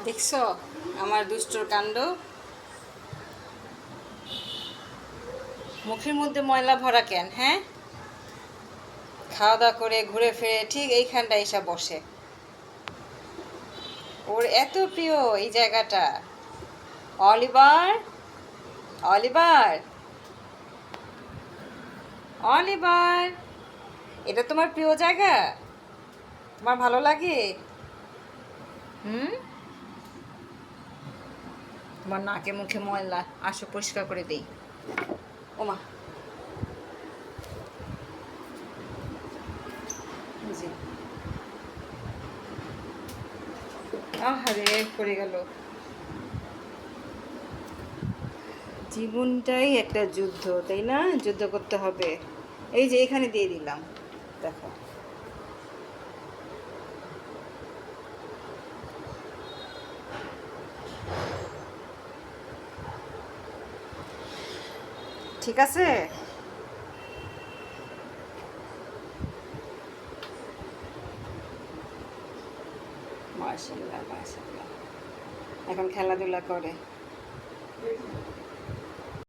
দেখছো আমার দুষ্টর কাণ্ড। মুখের মধ্যে ময়লা ভরা কেন? হ্যাঁ, খাওয়া দাওয়া করে ঘুরে ফিরে ঠিক এইখানটা এসে বসে। ওর এত প্রিয় এই জায়গাটা। অলিভার, অলিভার, অলিভার, এটা তোমার প্রিয় জায়গা? তোমার ভালো লাগে? হুম, তোমার নাকে মুখে ময়লা, আসো পরিষ্কার করে দেই। ওমা, জি, আহারে পড়ে গেল। জীবনটাই একটা যুদ্ধ, তাই না? যুদ্ধ করতে হবে। এই যে এখানে দিয়ে দিলাম, দেখো। ঠিক আছে। মাশাআল্লাহ, মাশাআল্লাহ। এখন খেলাধুলা করে।